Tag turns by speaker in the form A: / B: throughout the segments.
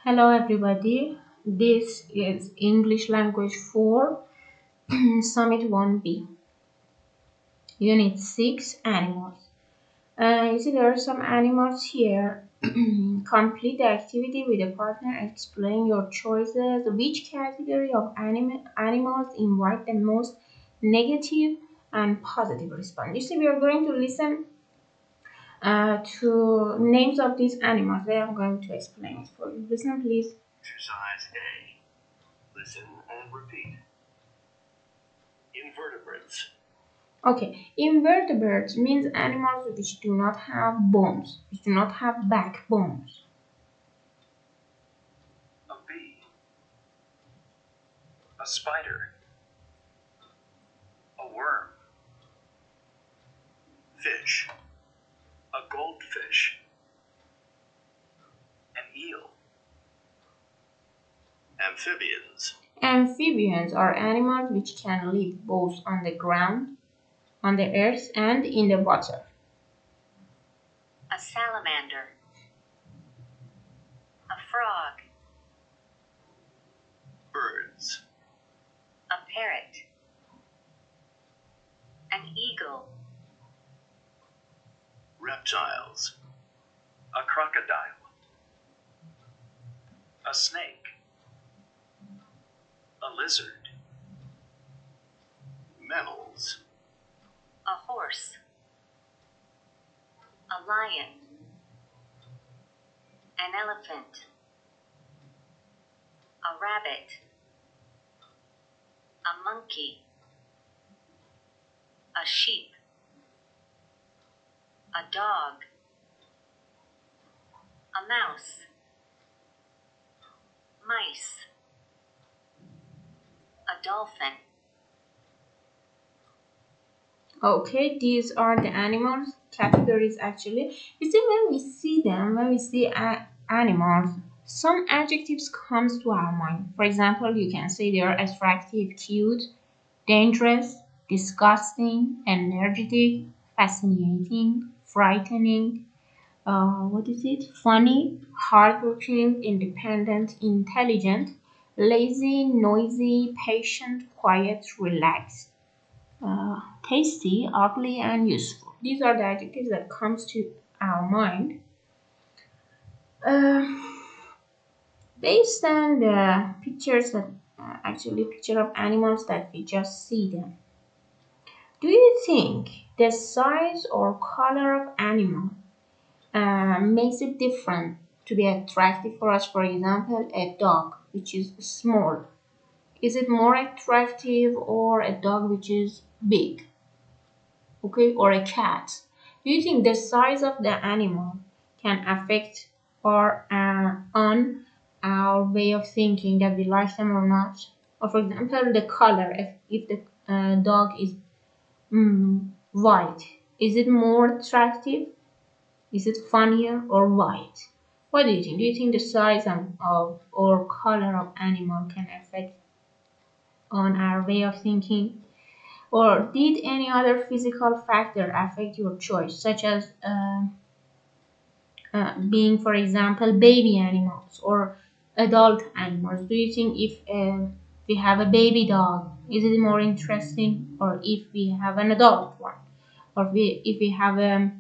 A: Hello everybody, this is English Language 4 Summit 1B, Unit 6 Animals. You see there are some animals here. Complete the activity with a partner, explain your choices. Which category of animals invite the most negative and positive response? You see we are going to listen to names of these animals. I am going to explain it for you. Listen please.
B: Exercise A. Listen and repeat. Invertebrates.
A: Okay, invertebrates means animals which do not have bones, which do not have backbones.
B: A bee. A spider. A worm. Fish. A goldfish. An eel. Amphibians.
A: Amphibians are animals which can live both on the ground, on the earth, and in the water.
C: A salamander. A frog.
B: Birds.
C: A parrot. An eagle.
B: Reptiles. A crocodile. A snake. A lizard. Mammals.
C: A horse. A lion. An elephant. A rabbit. A monkey. A sheep. A dog. A mouse. Mice. A dolphin.
A: Okay, these are the animals categories actually. You see, when we see them, when we see animals, some adjectives comes to our mind. For example, you can say they are attractive, cute, dangerous, disgusting, energetic, fascinating, frightening, what is it? Funny, hardworking, independent, intelligent, lazy, noisy, patient, quiet, relaxed, tasty, ugly, and useful. These are the adjectives that comes to our mind. Uh, Based on the pictures that actually picture of animals that we just see them. Do you think the size or color of animal makes it different to be attractive for us? For example, a dog which is small, is it more attractive or a dog which is big? Okay, or a cat? Do you think the size of the animal can affect or on our way of thinking that we like them or not? Or for example, the color. If the dog is white, is it more attractive? Is it funnier or white? What do you think? Do you think the size of or color of animal can affect on our way of thinking? Or did any other physical factor affect your choice, such as being, for example, baby animals or adult animals? Do you think if we have a baby dog, is it more interesting, or if we have an adult one, or if we have a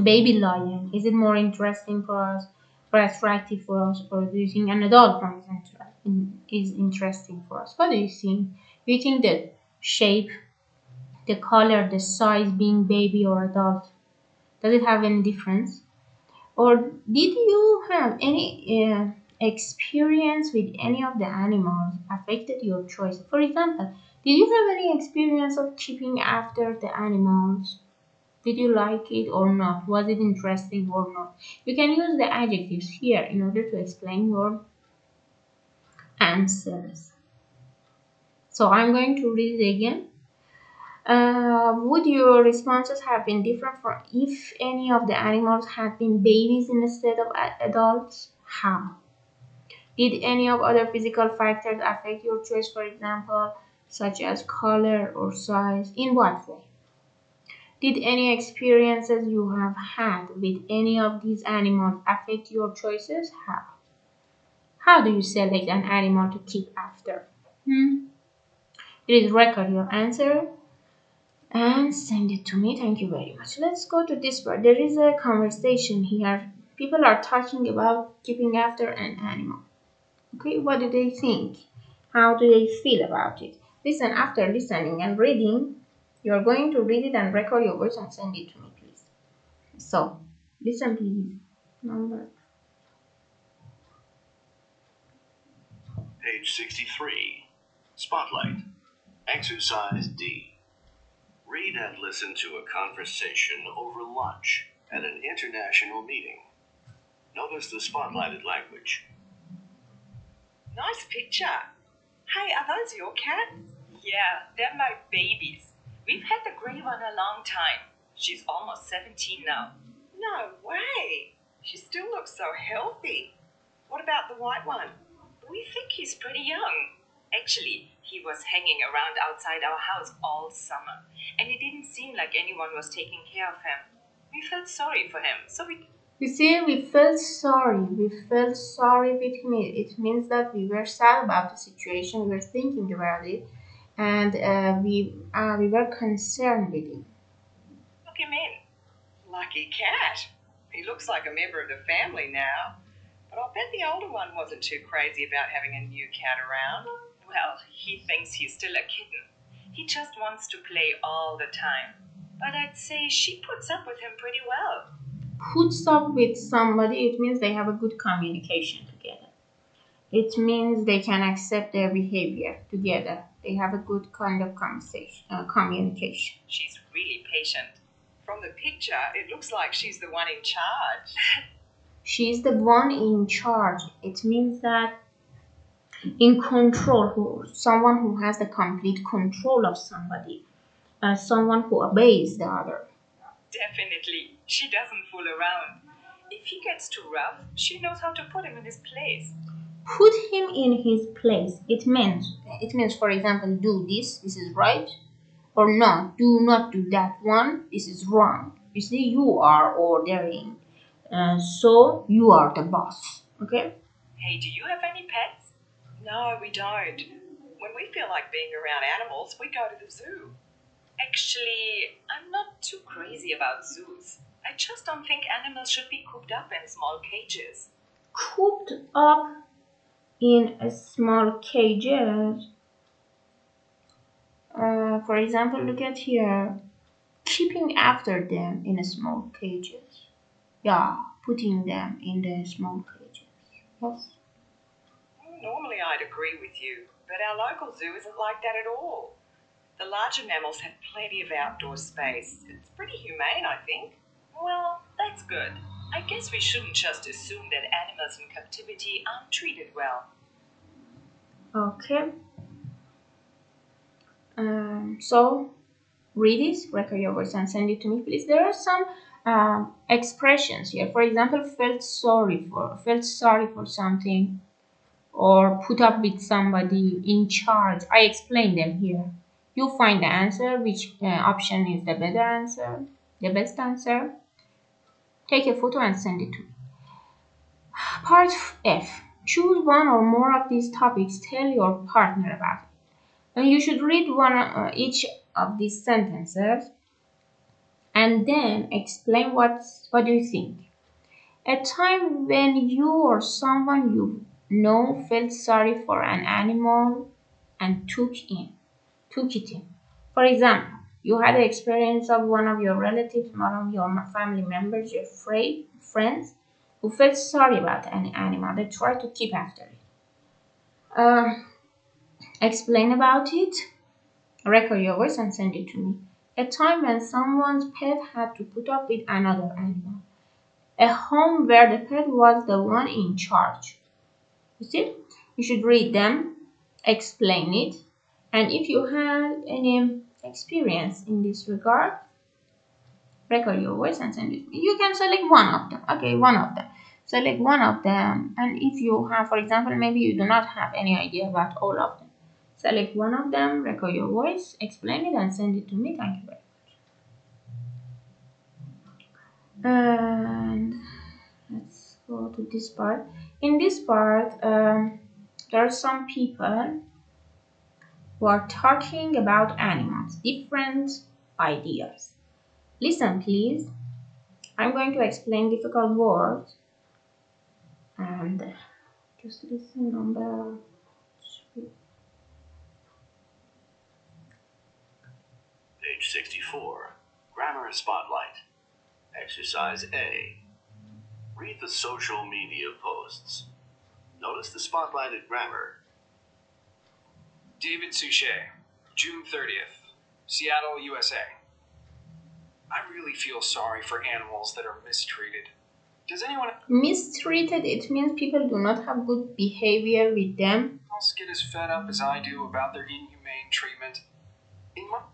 A: baby lion, is it more interesting for us, or attractive for us, or do you think an adult one is interesting for us? What do you think? Do you think that shape, the color, the size, being baby or adult, does it have any difference? Or did you have any experience with any of the animals affected your choice? For example, did you have any experience of keeping after the animals? Did you like it or not? Was it interesting or not? You can use the adjectives here in order to explain your answers. So I'm going to read it again. Would your responses have been different from if any of the animals had been babies instead of adults? How? Did any of other physical factors affect your choice, for example, such as color or size? In what way? Did any experiences you have had with any of these animals affect your choices? How? How do you select an animal to keep after? Please record your answer and send it to me. Thank you very much. Let's go to this part. There is a conversation here. People are talking about keeping after an animal. Okay, what do they think? How do they feel about it? Listen, after listening and reading, you're going to read it and record your voice and send it to me, please. So, listen, please. Number.
B: Page 63. Spotlight. Exercise D. Read and listen to a conversation over lunch at an international meeting. Notice the spotlighted language.
D: Nice picture. Hey, are those your cats? Yeah, they're my babies. We've had the grey one a long time. She's almost 17 now. No way. She still looks so healthy. What about the white one? We think he's pretty young. Actually, he was hanging around outside our house all summer, and it didn't seem like anyone was taking care of him. We felt sorry for him, so we...
A: You see, we felt sorry. We felt sorry with him. It means that we were sad about the situation. We were thinking about it, and we were concerned with him.
D: Look him in. Lucky cat. He looks like a member of the family now. But I'll bet the older one wasn't too crazy about having a new cat around. Well, he thinks he's still a kitten. He just wants to play all the time. But I'd say she puts up with him pretty well.
A: Puts up with somebody, it means they have a good communication together. It means they can accept their behavior together. They have a good kind of communication.
D: She's really patient. From the picture, it looks like she's the one in charge.
A: She's the one in charge. It means that in control, someone who has the complete control of somebody, someone who obeys the other.
D: Definitely. She doesn't fool around. If he gets too rough, she knows how to put him in his place.
A: Put him in his place. It means, for example, do this is right, or no, do not do that one, this is wrong. You see, you are ordering, so you are the boss. Okay?
D: Hey, do you have any pets? No, we don't. When we feel like being around animals, we go to the zoo. Actually, I'm not too crazy about zoos. I just don't think animals should be cooped up in small cages.
A: Cooped up in a small cages. For example, look at here. Keeping after them in a small cages. Yeah, putting them in the small cages. Yes.
D: Normally I'd agree with you, but our local zoo isn't like that at all. The larger mammals have plenty of outdoor space. It's pretty humane, I think. Well, that's good. I guess we shouldn't just assume that animals in captivity aren't treated well.
A: Okay. So read it, record your voice and send it to me, please. There are some expressions here. For example, felt sorry for something, or put up with somebody, in charge. I explained them here. You find the answer, which option is the better answer, the best answer. Take a photo and send it to me. Part F. Choose one or more of these topics. Tell your partner about it. And you should read each of these sentences and then explain what do you think. A time when you or someone you know felt sorry for an animal and took it in. For example, you had the experience of one of your relatives, one of your family members, your friends, who felt sorry about an animal. They tried to keep after it. Explain about it, record your voice and send it to me. A time when someone's pet had to put up with another animal. A home where the pet was the one in charge. You see, you should read them, explain it, and if you had any experience in this regard, record your voice and send it to me. You can select one of them. Okay, one of them. Select one of them, and if you have, for example, maybe you do not have any idea about all of them, select one of them, record your voice, explain it, and send it to me. Thank you very much. And let's go to this part. In this part, there are some people who are talking about animals, different ideas. Listen, please. I'm going to explain difficult words and just listen. Number 3.
B: Page 64. Grammar Spotlight. Exercise A. Read the social media posts. Notice the spotlighted grammar.
E: David Suchet, June 30th, Seattle, USA. I really feel sorry for animals that are mistreated. Does anyone
A: Mistreated, it means people do not have good behavior with them.
E: else get as fed up as I do about their inhumane treatment?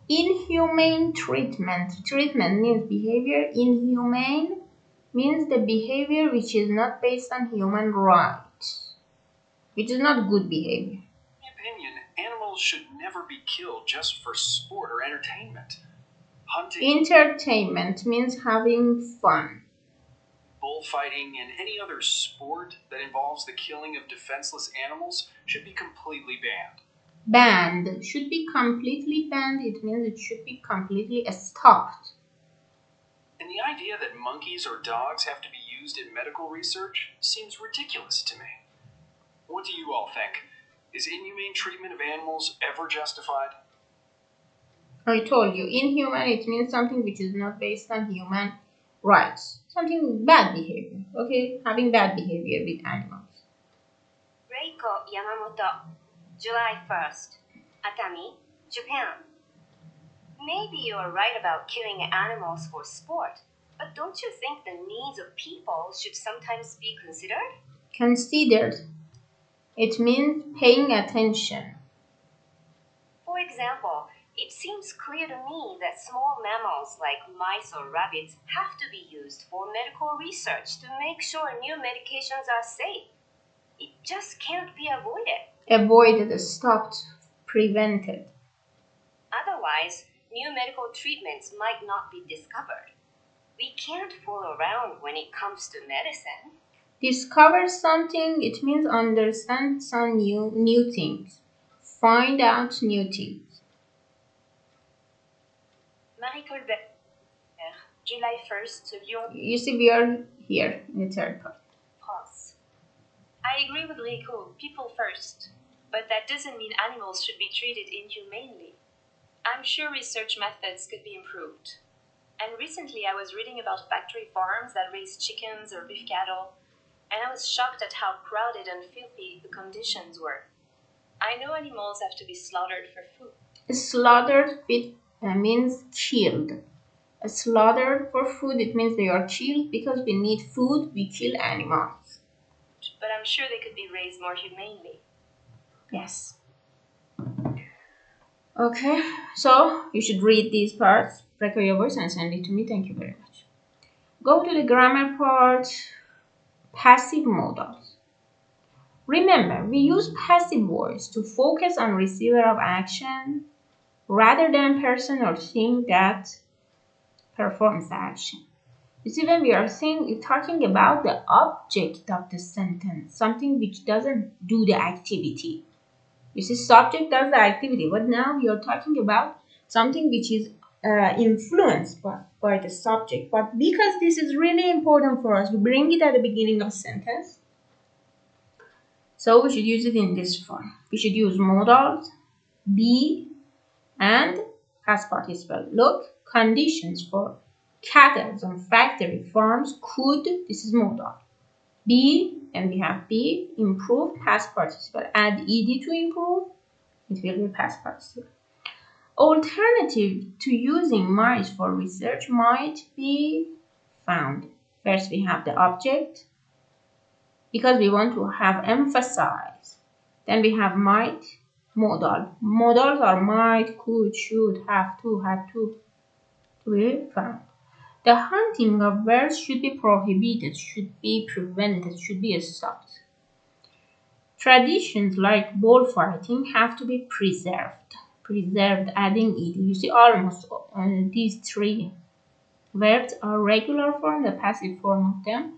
A: Inhumane treatment. Treatment means behavior. Inhumane means the behavior which is not based on human rights, which is not good behavior.
E: In my opinion, animals should never be killed just for sport or entertainment. Hunting,
A: Entertainment means having fun.
E: bullfighting, and any other sport that involves the killing of defenseless animals should be completely banned.
A: Banned should be completely banned. It means it should be completely stopped.
E: And the idea that monkeys or dogs have to be used in medical research seems ridiculous to me. What do you all think? Is inhumane treatment of animals ever justified?
A: I told you, inhuman, it means something which is not based on human rights. Something bad behavior, okay? Having bad behavior with animals.
C: Reiko Yamamoto, July 1st, Atami, Japan. Maybe you're right about killing animals for sport, but don't you think the needs of people should sometimes be considered?
A: Considered, it means paying attention.
C: For example, it seems clear to me that small mammals like mice or rabbits have to be used for medical research to make sure new medications are safe. It just can't be avoided.
A: Avoided, stopped, prevented.
C: Otherwise, new medical treatments might not be discovered. We can't fool around when it comes to medicine.
A: Discover something, it means understand some new things. Find out new things.
C: Marie Colbert, July 1st, Lyon,
A: You see, we are here in the third part.
C: France. I agree with Rico, people first. But that doesn't mean animals should be treated inhumanely. I'm sure research methods could be improved. And recently I was reading about factory farms that raise chickens or beef cattle, and I was shocked at how crowded and filthy the conditions were. I know animals have to be slaughtered for food.
A: Slaughtered means killed. Slaughtered for food, it means they are killed because we need food, we kill animals.
C: But I'm sure they could be raised more humanely.
A: Yes. Okay, so you should read these parts, record your voice and send it to me. Thank you very much. Go to the grammar part, passive modals. Remember, we use passive voice to focus on receiver of action rather than person or thing that performs the action. You see, when we are talking about the object of the sentence, something which doesn't do the activity. You see, subject does the activity, but now we are talking about something which is influenced by the subject. But because this is really important for us, we bring it at the beginning of sentence. So we should use it in this form. We should use modals, be, and past participle. Look, conditions for cattle on factory farms could, this is modal. Be, and we have be, improve, past participle. Add ed to improve, it will be past participle. Alternative to using might for research might be found. First we have the object, because we want to have emphasize. Then we have might, modal. Modals are might, could, should, have to, had to be found. The hunting of birds should be prohibited, should be prevented, should be stopped. Traditions like bullfighting have to be preserved. Preserved, adding ed. You see, almost these three verbs are regular form, the passive form of them.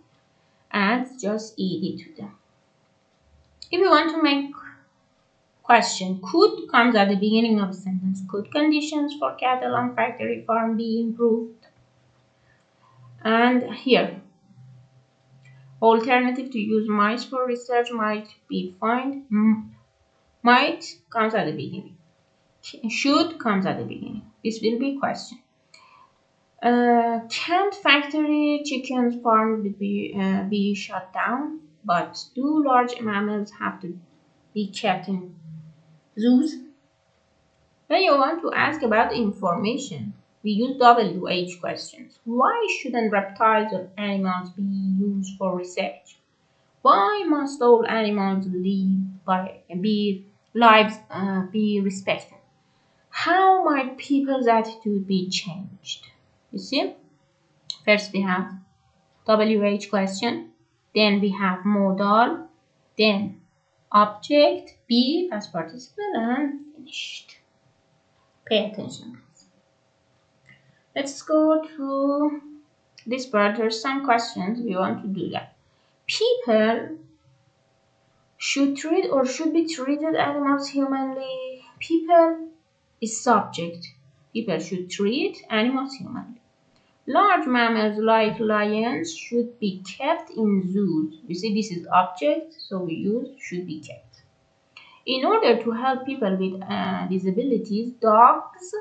A: Adds just ed to them. If you want to make question, could comes at the beginning of a sentence. Could conditions for cattle on factory farm be improved? And here, alternative to use might for research might be fine. Might comes at the beginning. Should comes at the beginning. This will be question. Can't factory chickens farm be shut down? But do large mammals have to be kept in zoos? When you want to ask about information, we use WH questions. Why shouldn't reptiles or animals be used for research? Why must all animals lives be respected? How might people's attitude be changed? You see, first we have WH question, then we have modal, then object, be past participle, and finished. Pay attention. Let's go to this part. There's some questions we want to do that. People should treat or should be treated animals humanly. People is subject. People should treat animals humanly. Large mammals like lions should be kept in zoos. You see, this is object, so we use should be kept. In order to help people with disabilities, dogs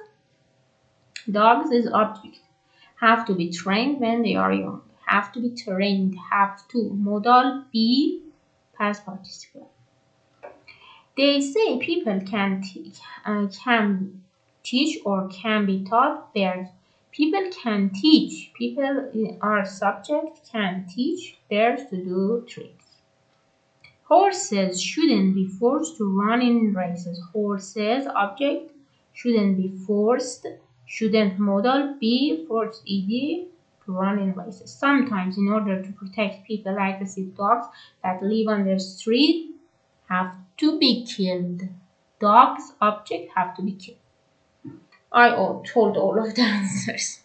A: is object. Have to be trained when they are young. Have to be trained. Have to. Modal be past participle. They say people can teach or can be taught. Bears. People can teach. People are subject can teach bears to do tricks. Horses shouldn't be forced to run in races. Horses object shouldn't be forced. Shouldn't modal be forced ed to run in races. Sometimes in order to protect people, aggressive dogs that live on the street have to be killed. Dogs object have to be killed. I told all of the answers.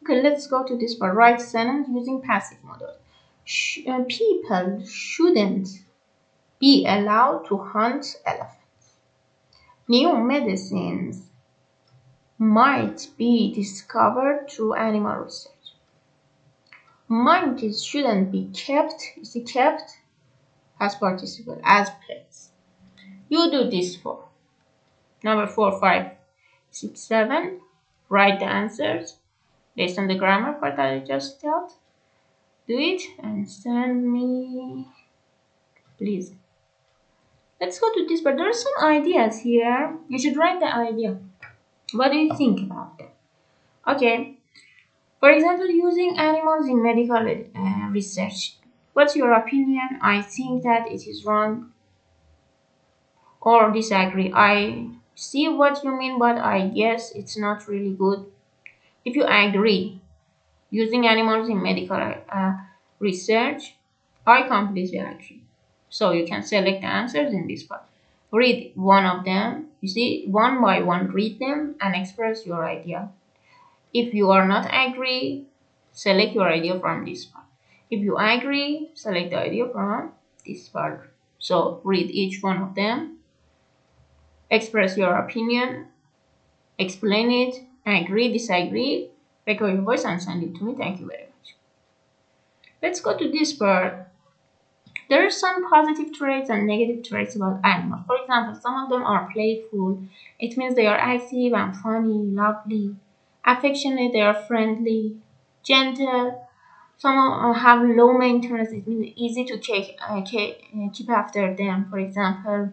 A: Okay, let's go to this part. Write sentence using passive modal. People shouldn't be allowed to hunt elephants. New medicines might be discovered through animal research. Monkeys shouldn't be kept, kept as participle, as pets. You do this for number 4, 5, 6, 7. Write the answers based on the grammar part that I just taught. Do it and send me, please. Let's go to this part. There are some ideas here. You should write the idea. What do you think about them? Okay. For example, using animals in medical research. What's your opinion? I think that it is wrong or disagree. I see what you mean, but I guess it's not really good. If you agree, using animals in medical research, I completely agree. So you can select the answers in this part. Read one of them. You see, one by one, read them and express your idea. If you are not agree, select your idea from this part. If you agree, select the idea from this part. So read each one of them, express your opinion, explain it, agree, disagree, record your voice and send it to me. Thank you very much. Let's go to this part. There are some positive traits and negative traits about animals. For example, some of them are playful. It means they are active and funny, lovely. Affectionate, they are friendly, gentle. Some have low maintenance. It means easy to keep after them. For example,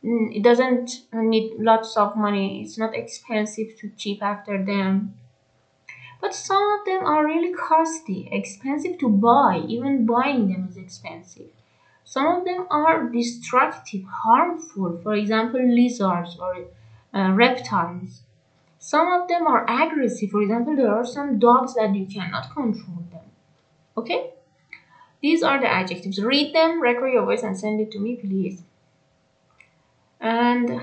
A: it doesn't need lots of money. It's not expensive to keep after them. But some of them are really costly, expensive to buy. Even buying them is expensive. Some of them are destructive, harmful. For example, lizards or reptiles. Some of them are aggressive. For example, there are some dogs that you cannot control them. Okay? These are the adjectives. Read them, record your voice, and send it to me, please. And